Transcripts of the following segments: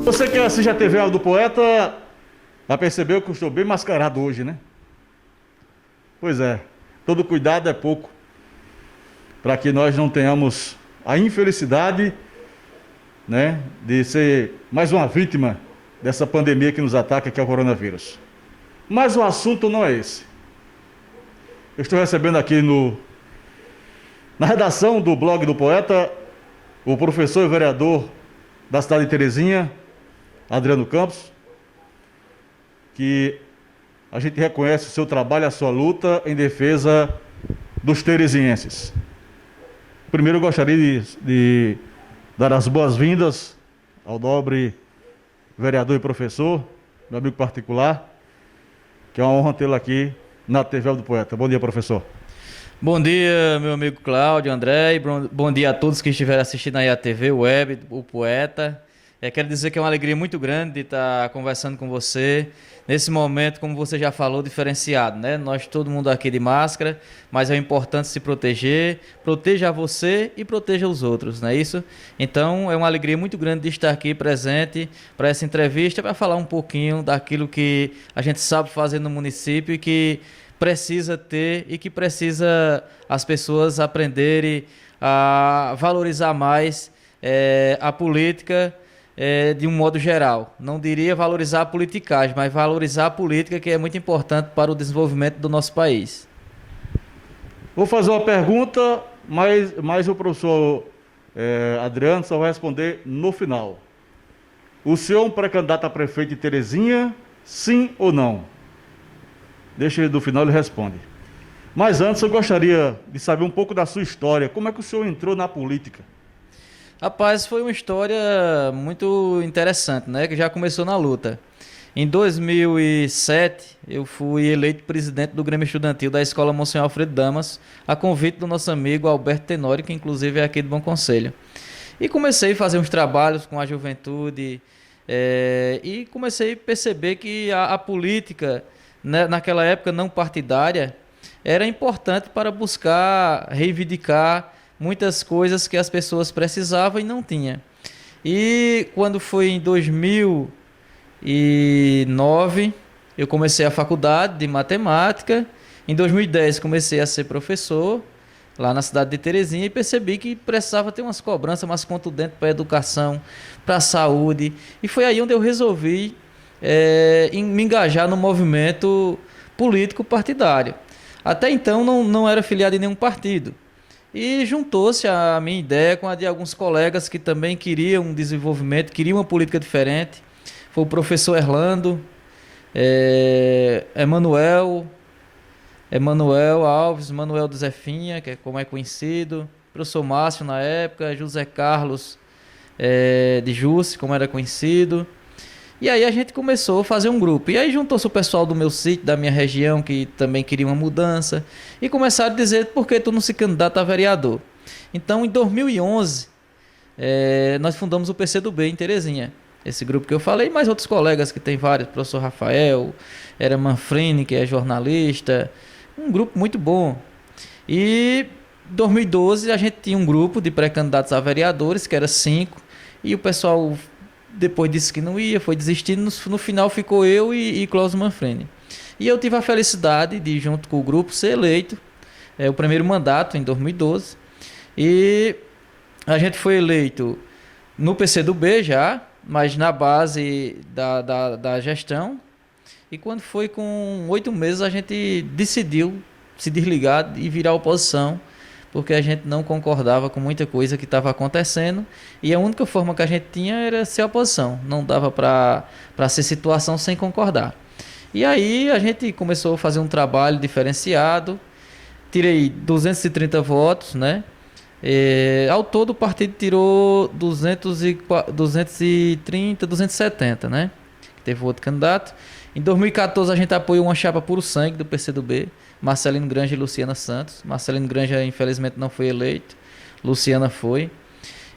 Você que assiste a TV Aula do Poeta, já percebeu que eu estou bem mascarado hoje, né? Pois é, todo cuidado é pouco para que nós não tenhamos a infelicidade, né, de ser mais uma vítima dessa pandemia que nos ataca, que é o coronavírus. Mas o assunto não é esse. Eu estou recebendo aqui na redação do blog do Poeta, o professor e vereador da cidade de Terezinha, Adriano Campos, que a gente reconhece o seu trabalho, a sua luta em defesa dos terezienses. Primeiro eu gostaria de dar as boas-vindas ao nobre vereador e professor, meu amigo particular, que é uma honra tê-lo aqui na TV do Poeta. Bom dia, professor. Bom dia, meu amigo Cláudio, André, e bom dia a todos que estiverem assistindo aí a TV Web, o Poeta. Quero dizer que é uma alegria muito grande de estar conversando com você, nesse momento, como você já falou, diferenciado, né? Nós, todo mundo aqui de máscara, mas é importante se proteger, proteja você e proteja os outros, não é isso? Então, é uma alegria muito grande de estar aqui presente para essa entrevista, para falar um pouquinho daquilo que a gente sabe fazer no município e que precisa ter e que precisa as pessoas aprenderem a valorizar mais a política de um modo geral. Não diria valorizar a politicagem, mas valorizar a política, que é muito importante para o desenvolvimento do nosso país. Vou fazer uma pergunta, mas o professor Adriano só vai responder no final. O senhor é um pré-candidato a prefeito de Terezinha, sim ou não? Deixa ele do final, ele responde. Mas antes eu gostaria de saber um pouco da sua história. Como é que o senhor entrou na política? Rapaz, foi uma história muito interessante, né? Que já começou na luta. Em 2007, eu fui eleito presidente do Grêmio Estudantil da Escola Monsenhor Alfredo Damas, a convite do nosso amigo Alberto Tenório, que inclusive é aqui do Bom Conselho. E comecei a fazer uns trabalhos com a juventude e comecei a perceber que a política, né, naquela época não partidária, era importante para buscar reivindicar muitas coisas que as pessoas precisavam e não tinham. E quando foi em 2009, eu comecei a faculdade de matemática. Em 2010 comecei a ser professor lá na cidade de Terezinha e percebi que precisava ter umas cobranças mais contundentes para a educação, para a saúde. E foi aí onde eu resolvi me engajar no movimento político partidário. Até então não era filiado em nenhum partido. E juntou-se a minha ideia com a de alguns colegas que também queriam um desenvolvimento, queriam uma política diferente. Foi o professor Erlando, Emanuel Alves, Manuel do Zefinha, que é como é conhecido, professor Márcio na época, José Carlos de Jusce, como era conhecido. E aí a gente começou a fazer um grupo. E aí juntou-se o pessoal do meu sítio, da minha região, que também queria uma mudança. E começaram a dizer, por que tu não se candidata a vereador? Então, em 2011, nós fundamos o PCdoB em Terezinha. Esse grupo que eu falei, mais outros colegas que tem vários. O professor Rafael, era Manfrini, que é jornalista. Um grupo muito bom. E em 2012, a gente tinha um grupo de pré-candidatos a vereadores, que era 5. E o pessoal depois disse que não ia, foi desistindo. No final ficou eu e Cláudio Manfrini. E eu tive a felicidade de, junto com o grupo, ser eleito o primeiro mandato em 2012. E a gente foi eleito no PCdoB já, mas na base da gestão. E quando foi com 8 meses, a gente decidiu se desligar e virar oposição, porque a gente não concordava com muita coisa que estava acontecendo, e a única forma que a gente tinha era ser oposição, não dava para ser situação sem concordar. E aí a gente começou a fazer um trabalho diferenciado, tirei 230 votos, né? Ao todo o partido tirou 230, 270, né? Teve outro candidato. Em 2014 a gente apoiou uma chapa puro sangue do PCdoB, Marcelino Granja e Luciana Santos. Marcelino Granja infelizmente não foi eleito, Luciana foi.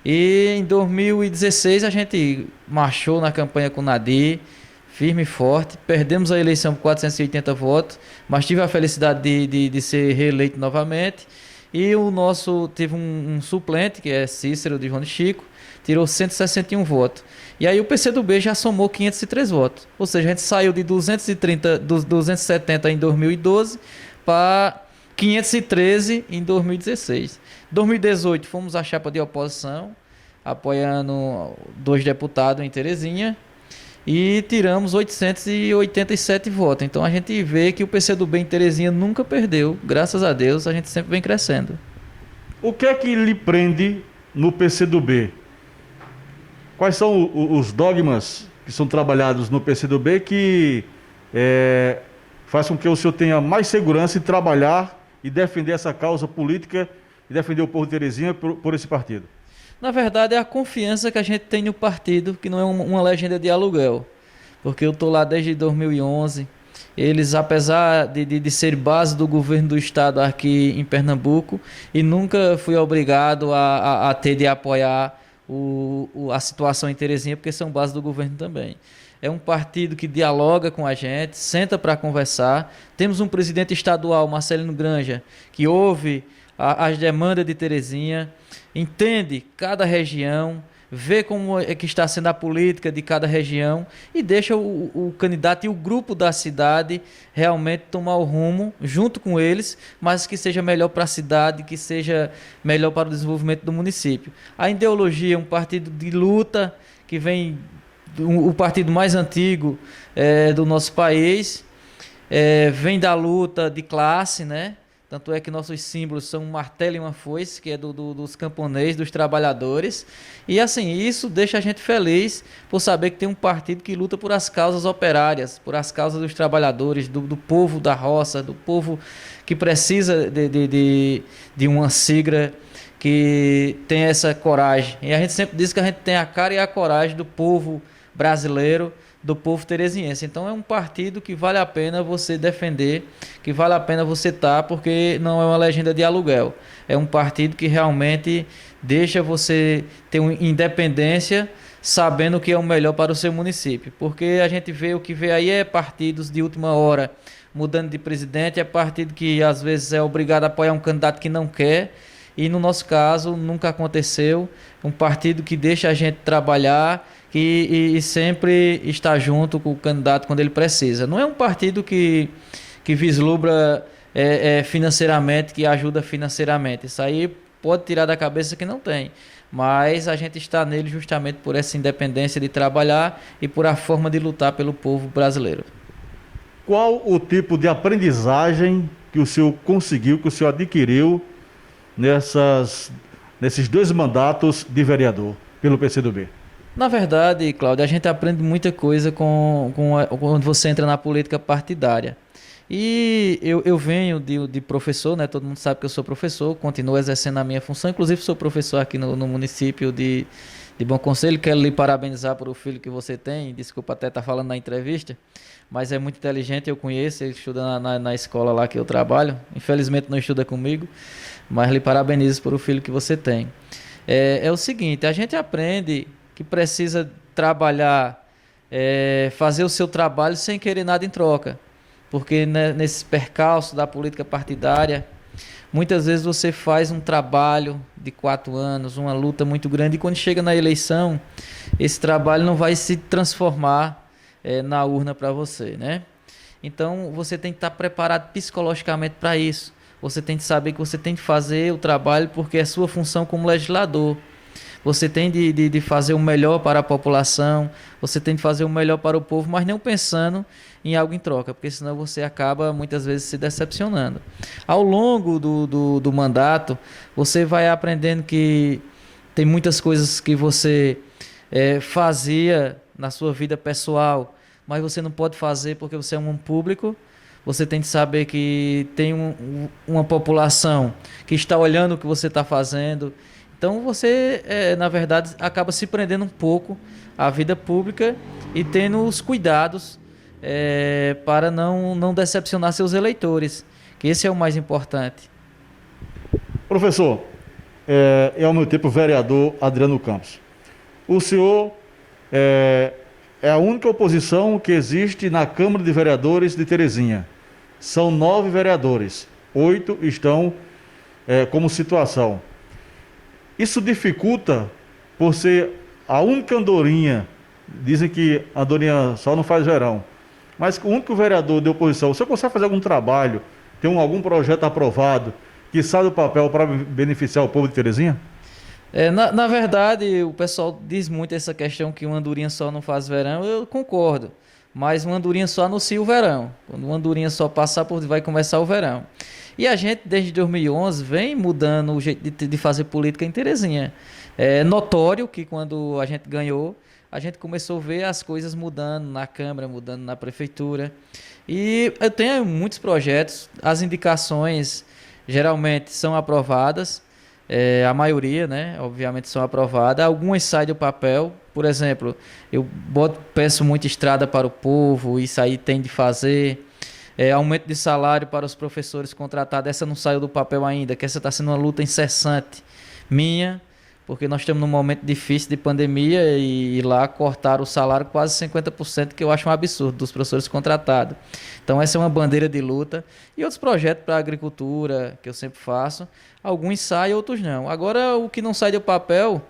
E em 2016 a gente marchou na campanha com Nadir, firme e forte. Perdemos a eleição por 480 votos, mas tive a felicidade de ser reeleito novamente. E o nosso teve um suplente, que é Cícero de João de Chico, tirou 161 votos. E aí o PCdoB já somou 503 votos. Ou seja, a gente saiu de 270 em 2012 para 513 em 2016. Em 2018 fomos a chapa de oposição, apoiando 2 deputados em Terezinha, e tiramos 887 votos. Então a gente vê que o PCdoB em Terezinha nunca perdeu. Graças a Deus, a gente sempre vem crescendo. O que é que lhe prende no PCdoB? Quais são os dogmas que são trabalhados no PCdoB que faz com que o senhor tenha mais segurança em trabalhar e defender essa causa política e defender o povo de Terezinha por esse partido? Na verdade, é a confiança que a gente tem no partido, que não é uma legenda de aluguel. Porque eu estou lá desde 2011. Eles, apesar de ser base do governo do estado aqui em Pernambuco, e nunca fui obrigado a ter de apoiar a situação em Terezinha, porque são base do governo também. É um partido que dialoga com a gente, senta para conversar. Temos um presidente estadual, Marcelino Granja, que ouve as demandas de Terezinha, entende cada região, vê como é que está sendo a política de cada região e deixa o candidato e o grupo da cidade realmente tomar o rumo junto com eles, mas que seja melhor para a cidade, que seja melhor para o desenvolvimento do município. A ideologia é um partido de luta que vem o partido mais antigo do nosso país, vem da luta de classe, né? Tanto é que nossos símbolos são um martelo e uma foice, que é dos camponeses, dos trabalhadores. E assim, isso deixa a gente feliz por saber que tem um partido que luta por as causas operárias, por as causas dos trabalhadores, do povo da roça, do povo que precisa de uma sigla que tem essa coragem. E a gente sempre diz que a gente tem a cara e a coragem do povo brasileiro, do povo tereziense. Então é um partido que vale a pena você defender, que vale a pena você estar, porque não é uma legenda de aluguel. É um partido que realmente deixa você ter uma independência, sabendo o que é o melhor para o seu município. Porque a gente vê o que vê aí é partidos de última hora mudando de presidente, é partido que às vezes é obrigado a apoiar um candidato que não quer, e no nosso caso nunca aconteceu. Um partido que deixa a gente trabalhar e sempre está junto com o candidato quando ele precisa. Não é um partido que vislumbra financeiramente, que ajuda financeiramente. Isso aí pode tirar da cabeça que não tem. Mas a gente está nele justamente por essa independência de trabalhar e por a forma de lutar pelo povo brasileiro. Qual o tipo de aprendizagem que o senhor conseguiu, que o senhor adquiriu nesses 2 mandatos de vereador pelo PCdoB? Na verdade, Cláudio, a gente aprende muita coisa quando você entra na política partidária. E eu venho de professor, né? Todo mundo sabe que eu sou professor, continuo exercendo a minha função, inclusive sou professor aqui no município de Bom Conselho. Quero lhe parabenizar por o filho que você tem, desculpa até estar falando na entrevista, mas é muito inteligente, eu conheço, ele estuda na escola lá que eu trabalho, infelizmente não estuda comigo, mas lhe parabenizo por o filho que você tem. É o seguinte, a gente aprende que precisa trabalhar, fazer o seu trabalho sem querer nada em troca. Porque nesse percalço da política partidária, muitas vezes você faz um trabalho de 4 anos, uma luta muito grande, e quando chega na eleição, esse trabalho não vai se transformar na urna para você, né? Então você tem que estar preparado psicologicamente para isso. Você tem que saber que você tem que fazer o trabalho porque é sua função como legislador. Você tem de fazer o melhor para a população, você tem de fazer o melhor para o povo, mas não pensando em algo em troca, porque senão você acaba muitas vezes se decepcionando. Ao longo do mandato, você vai aprendendo que tem muitas coisas que você fazia na sua vida pessoal, mas você não pode fazer porque você é um público. Você tem de saber que tem uma população que está olhando o que você está fazendo. Então você, na verdade, acaba se prendendo um pouco à vida pública e tendo os cuidados para não decepcionar seus eleitores, que esse é o mais importante. Professor, ao meu tempo vereador Adriano Campos, o senhor é a única oposição que existe na Câmara de Vereadores de Terezinha. São 9 vereadores, 8 estão como situação. Isso dificulta por ser a única andorinha, dizem que a andorinha só não faz verão, mas o único vereador de oposição, o senhor consegue fazer algum trabalho, tem algum projeto aprovado que sai do papel para beneficiar o povo de Terezinha? Na verdade, o pessoal diz muito essa questão que uma andorinha só não faz verão, eu concordo. Mas uma andorinha só anuncia o verão. Quando uma andorinha só passar, vai começar o verão. E a gente, desde 2011, vem mudando o jeito de fazer política em Terezinha. É notório que quando a gente ganhou, a gente começou a ver as coisas mudando na Câmara, mudando na Prefeitura. E eu tenho muitos projetos, as indicações geralmente são aprovadas. A maioria, né, obviamente são aprovadas, algumas saem do papel, por exemplo, eu peço muita estrada para o povo, isso aí tem de fazer, aumento de salário para os professores contratados, essa não saiu do papel ainda, que essa está sendo uma luta incessante minha, porque nós estamos num momento difícil de pandemia e lá cortaram o salário quase 50%, que eu acho um absurdo, dos professores contratados. Então essa é uma bandeira de luta. E outros projetos para a agricultura, que eu sempre faço, alguns saem, outros não. Agora, o que não sai do papel,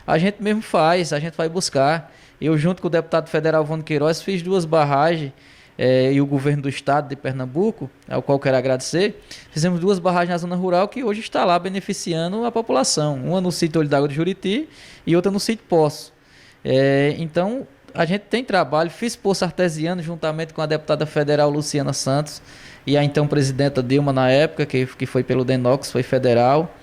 a gente mesmo faz, a gente vai buscar. Eu, junto com o deputado federal Vando Queiroz, fiz 2 barragens, e o governo do estado de Pernambuco, ao qual quero agradecer, fizemos 2 barragens na zona rural que hoje está lá beneficiando a população. Uma no sítio Olho d'Água de Juriti e outra no sítio Poço. Então, a gente tem trabalho. Fiz poço artesiano juntamente com a deputada federal Luciana Santos e a então presidenta Dilma na época, que foi pelo Denox, foi federal.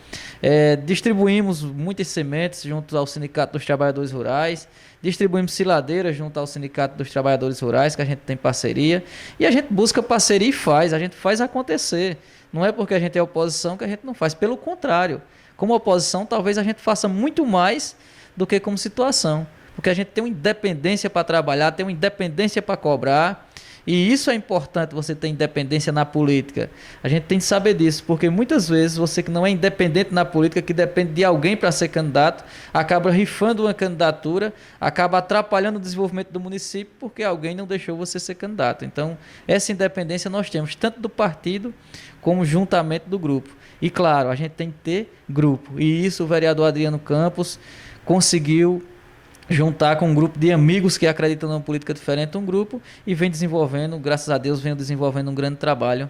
Distribuímos muitas sementes junto ao Sindicato dos Trabalhadores Rurais, distribuímos siladeiras junto ao Sindicato dos Trabalhadores Rurais, que a gente tem parceria, e a gente busca parceria e faz, a gente faz acontecer. Não é porque a gente é oposição que a gente não faz, pelo contrário. Como oposição, talvez a gente faça muito mais do que como situação, porque a gente tem uma independência para trabalhar, tem uma independência para cobrar. E isso é importante, você ter independência na política. A gente tem que saber disso, porque muitas vezes você que não é independente na política, que depende de alguém para ser candidato, acaba rifando uma candidatura, acaba atrapalhando o desenvolvimento do município, porque alguém não deixou você ser candidato. Então, essa independência nós temos, tanto do partido, como juntamente do grupo. E claro, a gente tem que ter grupo. E isso o vereador Adriano Campos conseguiu juntar com um grupo de amigos que acreditam numa política diferente, um grupo, e vem desenvolvendo, graças a Deus, vem desenvolvendo um grande trabalho.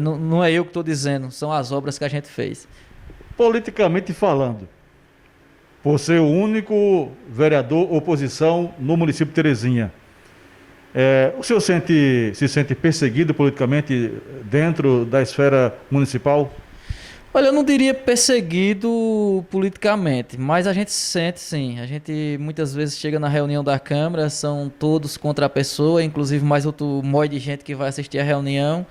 Não é eu que estou dizendo, são as obras que a gente fez. Politicamente falando, por ser o único vereador oposição no município de Terezinha, o senhor se sente perseguido politicamente dentro da esfera municipal? Olha, eu não diria perseguido politicamente, mas a gente se sente sim. A gente muitas vezes chega na reunião da Câmara, são todos contra a pessoa, inclusive mais outro monte de gente que vai assistir a reunião.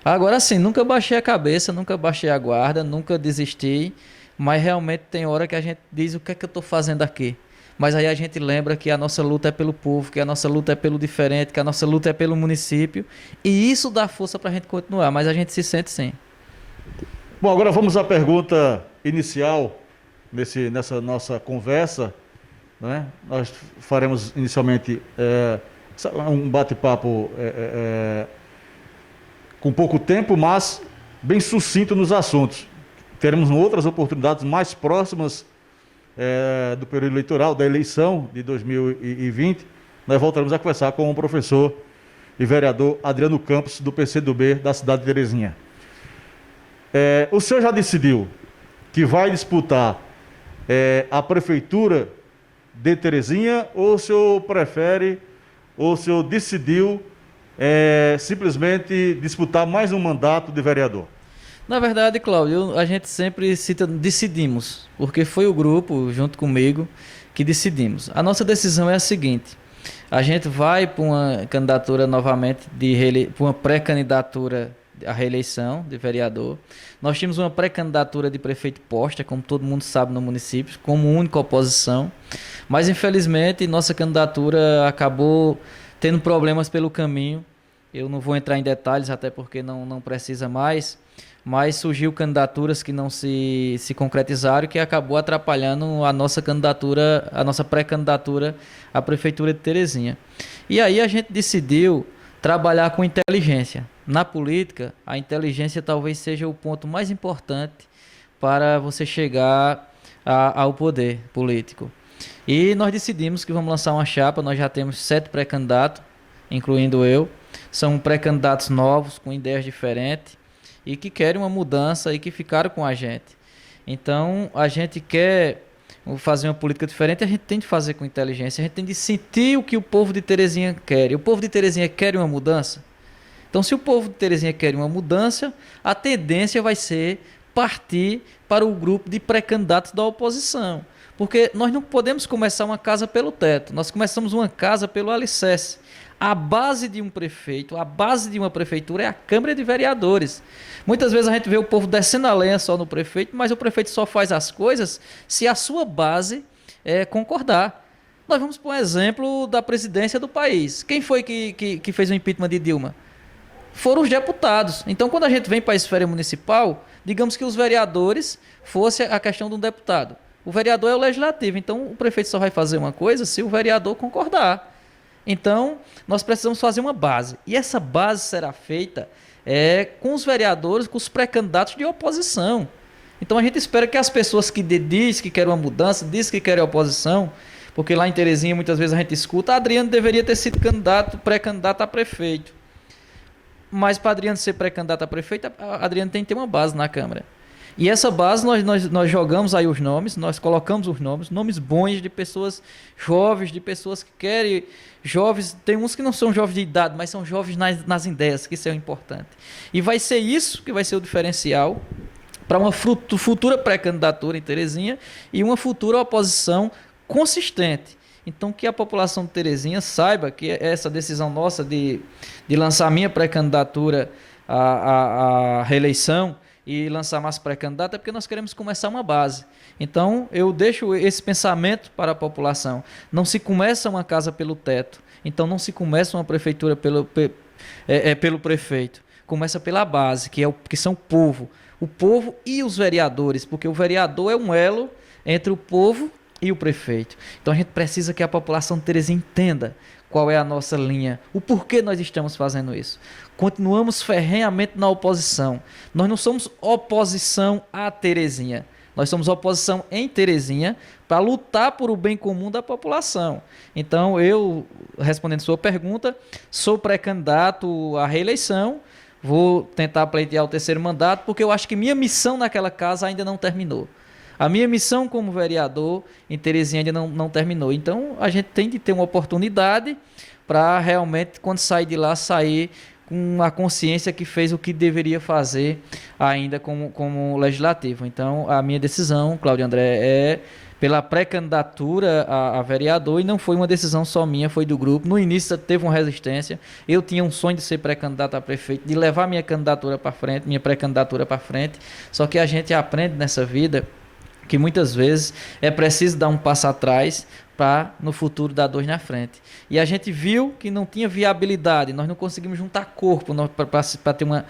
Agora sim, nunca baixei a cabeça, nunca baixei a guarda, nunca desisti, mas realmente tem hora que a gente diz o que é que eu estou fazendo aqui. Mas aí a gente lembra que a nossa luta é pelo povo, que a nossa luta é pelo diferente, que a nossa luta é pelo município, e isso dá força para a gente continuar, mas a gente se sente sim. Bom, agora vamos à pergunta inicial nessa nossa conversa, né? Nós faremos inicialmente um bate-papo com pouco tempo, mas bem sucinto nos assuntos. Teremos outras oportunidades mais próximas do período eleitoral, da eleição de 2020. Nós voltaremos a conversar com o professor e vereador Adriano Campos, do PCdoB da cidade de Terezinha. O senhor já decidiu que vai disputar a prefeitura de Terezinha, ou o senhor prefere, ou o senhor decidiu simplesmente disputar mais um mandato de vereador? Na verdade, Cláudio, a gente sempre decidimos, porque foi o grupo, junto comigo, que decidimos. A nossa decisão é a seguinte: a gente vai para uma candidatura novamente, para uma pré-candidatura à reeleição de vereador. Nós tínhamos uma pré-candidatura de prefeito posta, como todo mundo sabe, no município, como única oposição, mas infelizmente nossa candidatura acabou tendo problemas pelo caminho. Eu não vou entrar em detalhes, até porque não precisa mais, mas surgiu candidaturas que não se concretizaram, que acabou atrapalhando a nossa candidatura, a nossa pré-candidatura à prefeitura de Terezinha. E aí a gente decidiu trabalhar com inteligência. Na política, a inteligência talvez seja o ponto mais importante para você chegar ao poder político. E nós decidimos que vamos lançar uma chapa. Nós já temos 7 pré-candidatos, incluindo eu. São pré-candidatos novos, com ideias diferentes e que querem uma mudança e que ficaram com a gente. Então, a gente quer fazer uma política diferente, a gente tem de fazer com inteligência, a gente tem de sentir o que o povo de Terezinha quer. E o povo de Terezinha quer uma mudança? Então, se o povo de Terezinha quer uma mudança, a tendência vai ser partir para o grupo de pré-candidatos da oposição. Porque nós não podemos começar uma casa pelo teto, nós começamos uma casa pelo alicerce. A base de um prefeito, a base de uma prefeitura é a Câmara de Vereadores. Muitas vezes a gente vê o povo descendo a lenha só no prefeito, mas o prefeito só faz as coisas se a sua base concordar. Nós vamos por um exemplo da presidência do país. Quem foi que fez o impeachment de Dilma? Foram os deputados. Então, quando a gente vem para a esfera municipal, digamos que os vereadores fosse a questão de um deputado. O vereador é o legislativo, então o prefeito só vai fazer uma coisa se o vereador concordar. Então, nós precisamos fazer uma base. E essa base será feita com os vereadores, com os pré-candidatos de oposição. Então, a gente espera que as pessoas que dizem que querem uma mudança, dizem que querem oposição, porque lá em Terezinha, muitas vezes a gente escuta, Adriano deveria ter sido pré-candidato a prefeito. Mas para Adriano ser pré-candidato a prefeito, Adriano tem que ter uma base na Câmara. E essa base nós jogamos aí os nomes, nós colocamos os nomes bons de pessoas jovens, de pessoas que querem, jovens, tem uns que não são jovens de idade, mas são jovens nas ideias, que isso é importante. E vai ser isso que vai ser o diferencial para uma futura pré-candidatura em Terezinha e uma futura oposição consistente. Então, que a população de Terezinha saiba que essa decisão nossa de lançar a minha pré-candidatura à reeleição e lançar mais pré-candidato é porque nós queremos começar uma base. Então, eu deixo esse pensamento para a população. Não se começa uma casa pelo teto. Então, não se começa uma prefeitura pelo prefeito. Começa pela base, que são o povo e os vereadores, porque o vereador é um elo entre o povo e o prefeito. Então a gente precisa que a população de Terezinha entenda qual é a nossa linha, o porquê nós estamos fazendo isso. Continuamos ferrenhamente na oposição. Nós não somos oposição a Terezinha. Nós somos oposição em Terezinha para lutar por o bem comum da população. Então eu, respondendo sua pergunta, sou pré-candidato à reeleição, vou tentar pleitear o 3º mandato, porque eu acho que minha missão naquela casa ainda não terminou. A minha missão como vereador em Terezinha ainda não terminou. Então, a gente tem de ter uma oportunidade para realmente, quando sair de lá, sair com a consciência que fez o que deveria fazer ainda como legislativo. Então, a minha decisão, Cláudio André, é pela pré-candidatura a vereador, e não foi uma decisão só minha, foi do grupo. No início teve uma resistência. Eu tinha um sonho de ser pré-candidato a prefeito, de levar minha candidatura para frente, minha pré-candidatura para frente. Só que a gente aprende nessa vida que muitas vezes é preciso dar um passo atrás para no futuro dar 2 na frente. E a gente viu que não tinha viabilidade, nós não conseguimos juntar corpo para ter uma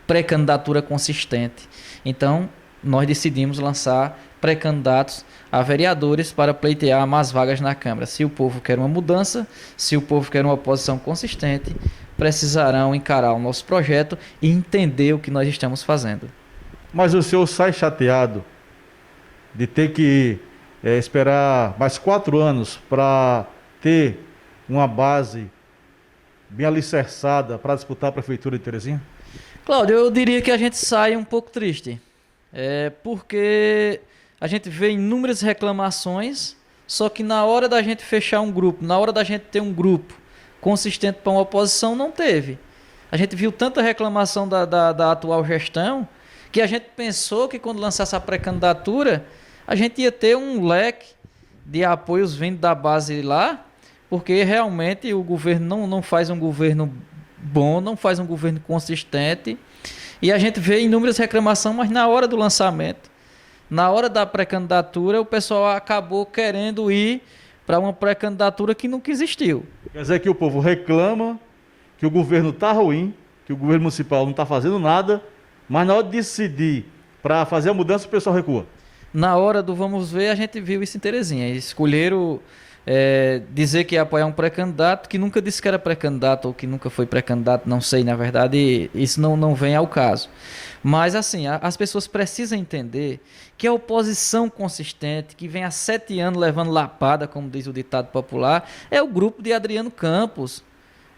pré-candidatura consistente. Então, nós decidimos lançar pré-candidatos a vereadores para pleitear mais vagas na Câmara. Se o povo quer uma mudança, se o povo quer uma oposição consistente, precisarão encarar o nosso projeto e entender o que nós estamos fazendo. Mas o senhor sai chateado de ter que esperar mais 4 anos para ter uma base bem alicerçada para disputar a prefeitura de Terezinha? Cláudio, eu diria que a gente sai um pouco triste, porque a gente vê inúmeras reclamações, só que na hora da gente fechar um grupo, na hora da gente ter um grupo consistente para uma oposição, não teve. A gente viu tanta reclamação da atual gestão que a gente pensou que quando lançasse a pré-candidatura a gente ia ter um leque de apoios vindo da base lá, porque realmente o governo não faz um governo bom, não faz um governo consistente, e a gente vê inúmeras reclamações, mas na hora do lançamento, na hora da pré-candidatura, o pessoal acabou querendo ir para uma pré-candidatura que nunca existiu. Quer dizer que o povo reclama que o governo está ruim, que o governo municipal não está fazendo nada, mas na hora de decidir para fazer a mudança, o pessoal recua. Na hora do vamos ver, a gente viu isso em Terezinha. Escolheram dizer que ia apoiar um pré-candidato que nunca disse que era pré-candidato ou que nunca foi pré-candidato, não sei, na verdade, isso não vem ao caso. Mas, assim, as pessoas precisam entender que a oposição consistente, que vem há 7 anos levando lapada, como diz o ditado popular, é o grupo de Adriano Campos.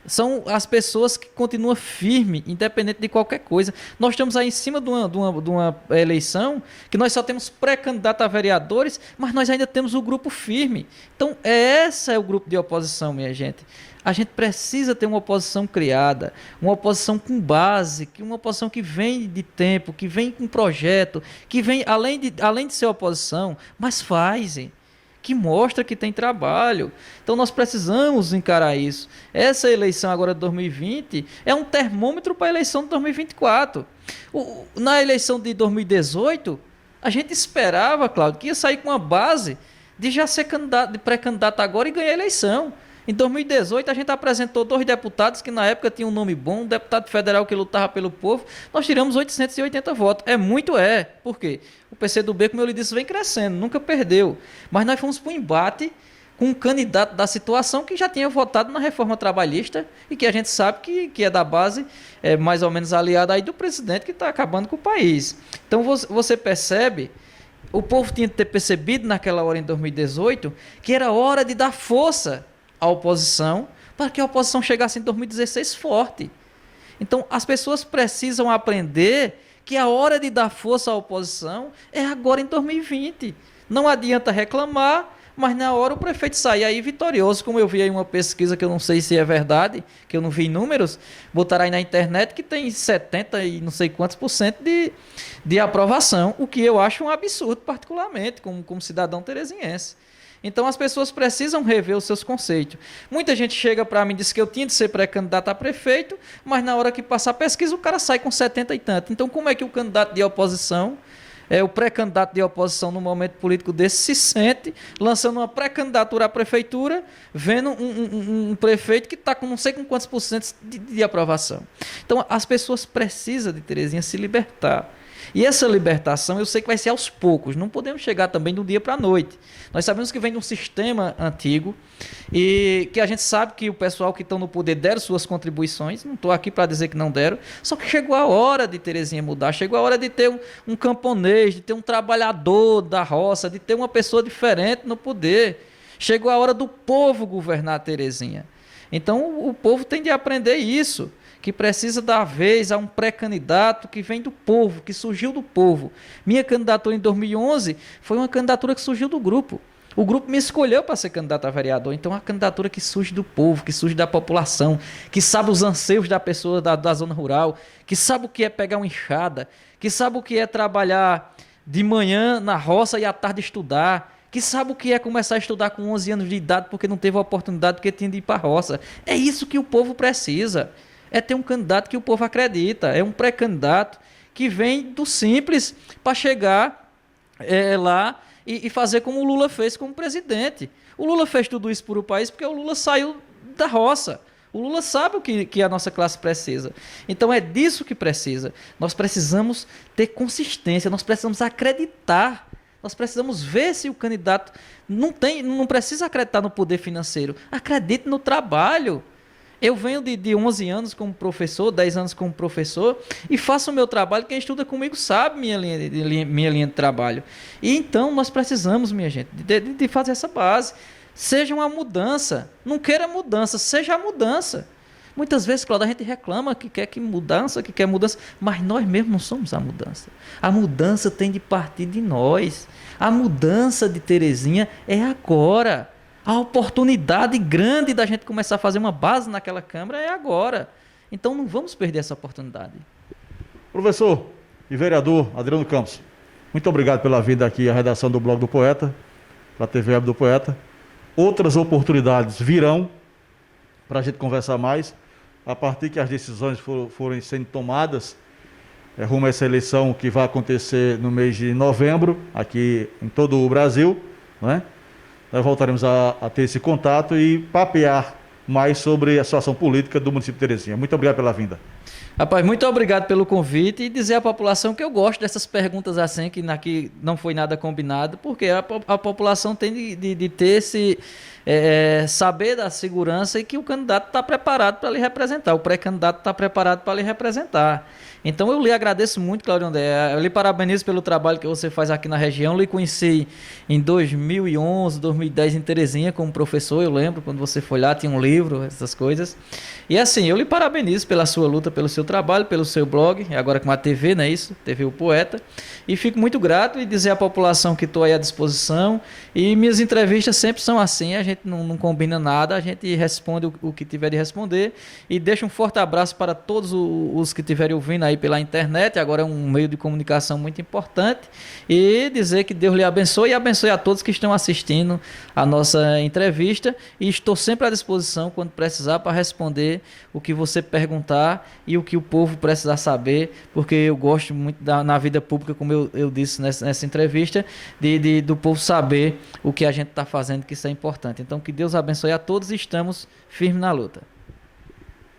São as pessoas que continuam firmes, independente de qualquer coisa. Nós estamos aí em cima de uma eleição que nós só temos pré-candidato a vereadores, mas nós ainda temos o grupo firme. Então, esse é o grupo de oposição, minha gente. A gente precisa ter uma oposição criada, uma oposição com base, uma oposição que vem de tempo, que vem com projeto, que vem, além de ser oposição, mas faz, que mostra que tem trabalho. Então nós precisamos encarar isso. Essa eleição agora de 2020 é um termômetro para a eleição de 2024. Na eleição de 2018, a gente esperava, Cláudio, que ia sair com uma base de já ser candidato, de pré-candidato agora e ganhar a eleição. Em 2018, a gente apresentou 2 deputados que na época tinham um nome bom, um deputado federal que lutava pelo povo. Nós tiramos 880 votos. É muito, Por quê? O PCdoB, como eu lhe disse, vem crescendo, nunca perdeu. Mas nós fomos para o embate com um candidato da situação que já tinha votado na reforma trabalhista e que a gente sabe que é da base, mais ou menos aliado aí do presidente que está acabando com o país. Então você percebe, o povo tinha que ter percebido naquela hora em 2018 que era hora de dar força à oposição para que a oposição chegasse em 2016 forte. Então as pessoas precisam aprender que a hora de dar força à oposição é agora em 2020. Não adianta reclamar, mas na hora o prefeito sair aí vitorioso, como eu vi aí uma pesquisa que eu não sei se é verdade, que eu não vi números, botaram aí na internet que tem 70 e não sei quantos por cento de aprovação, o que eu acho um absurdo particularmente, como cidadão teresinense. Então as pessoas precisam rever os seus conceitos. Muita gente chega para mim e diz que eu tinha de ser pré-candidato a prefeito, mas na hora que passar a pesquisa o cara sai com 70 e tanto. Então como é que o candidato de oposição, o pré-candidato de oposição no momento político desse se sente lançando uma pré-candidatura à prefeitura, vendo um prefeito que está com não sei com quantos por cento de aprovação. Então as pessoas precisam de Terezinha se libertar. E essa libertação eu sei que vai ser aos poucos, não podemos chegar também do dia para a noite. Nós sabemos que vem de um sistema antigo e que a gente sabe que o pessoal que estão no poder deram suas contribuições, não estou aqui para dizer que não deram, só que chegou a hora de Terezinha mudar, chegou a hora de ter um camponês, de ter um trabalhador da roça, de ter uma pessoa diferente no poder. Chegou a hora do povo governar Terezinha. Então o povo tem de aprender isso, que precisa dar vez a um pré-candidato que vem do povo, que surgiu do povo. Minha candidatura em 2011 foi uma candidatura que surgiu do grupo. O grupo me escolheu para ser candidato a vereador. Então, é uma candidatura que surge do povo, que surge da população, que sabe os anseios da pessoa da zona rural, que sabe o que é pegar uma enxada, que sabe o que é trabalhar de manhã na roça e à tarde estudar, que sabe o que é começar a estudar com 11 anos de idade porque não teve a oportunidade, porque tinha de ir para a roça. É isso que o povo precisa. É ter um candidato que o povo acredita, é um pré-candidato que vem do simples para chegar lá e fazer como o Lula fez como presidente. O Lula fez tudo isso por o país porque o Lula saiu da roça. O Lula sabe o que a nossa classe precisa. Então é disso que precisa. Nós precisamos ter consistência, nós precisamos acreditar. Nós precisamos ver se o candidato não precisa acreditar no poder financeiro. Acredite no trabalho. Eu venho de 11 anos como professor, 10 anos como professor, e faço o meu trabalho. Quem estuda comigo sabe minha linha de trabalho. E então nós precisamos, minha gente, de fazer essa base. Seja uma mudança. Não queira mudança, seja a mudança. Muitas vezes, Cláudio, a gente reclama que quer mudança, mas nós mesmos não somos a mudança. A mudança tem de partir de nós. A mudança de Terezinha é agora. A oportunidade grande da gente começar a fazer uma base naquela Câmara é agora. Então não vamos perder essa oportunidade. Professor e vereador Adriano Campos, muito obrigado pela vinda aqui à redação do Blog do Poeta, para a TV Web do Poeta. Outras oportunidades virão para a gente conversar mais, a partir que as decisões forem sendo tomadas rumo a essa eleição que vai acontecer no mês de novembro, aqui em todo o Brasil, né? Nós voltaremos a ter esse contato e papear mais sobre a situação política do município de Terezinha. Muito obrigado pela vinda. Rapaz, muito obrigado pelo convite e dizer à população que eu gosto dessas perguntas assim, que aqui não foi nada combinado, porque a população tem de ter esse saber da segurança e que o candidato está preparado para lhe representar, o pré-candidato está preparado para lhe representar. Então eu lhe agradeço muito, Claudio André, eu lhe parabenizo pelo trabalho que você faz aqui na região. Eu lhe conheci em 2011, 2010 em Terezinha como professor, eu lembro, quando você foi lá, tinha um livro, essas coisas. E assim, eu lhe parabenizo pela sua luta, pelo seu trabalho, pelo seu blog, agora com a TV, não é isso? TV O Poeta. E fico muito grato e dizer à população que estou aí à disposição. E minhas entrevistas sempre são assim, a gente não combina nada, a gente responde o que tiver de responder. E deixo um forte abraço para todos os que estiverem ouvindo aí pela internet, agora é um meio de comunicação muito importante. E dizer que Deus lhe abençoe e abençoe a todos que estão assistindo a nossa entrevista. E estou sempre à disposição quando precisar para responder o que você perguntar e o que o povo precisar saber, porque eu gosto muito na vida pública, como eu disse nessa entrevista, do povo saber o que a gente está fazendo, que isso é importante. Então que Deus abençoe a todos e estamos firmes na luta.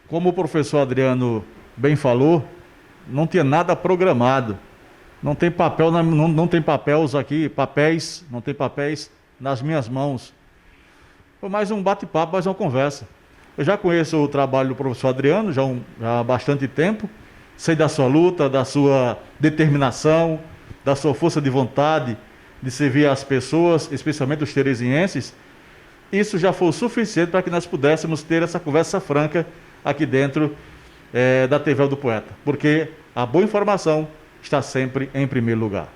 Como o professor Adriano bem falou, não tinha nada programado, não tem papel, não tem papéis aqui, não tem papéis nas minhas mãos. Foi mais um bate-papo, mais uma conversa. Eu já conheço o trabalho do professor Adriano já há bastante tempo, sei da sua luta, da sua determinação, da sua força de vontade de servir as pessoas, especialmente os terezienses. Isso já foi o suficiente para que nós pudéssemos ter essa conversa franca aqui dentro da TV do Poeta, porque a boa informação está sempre em primeiro lugar.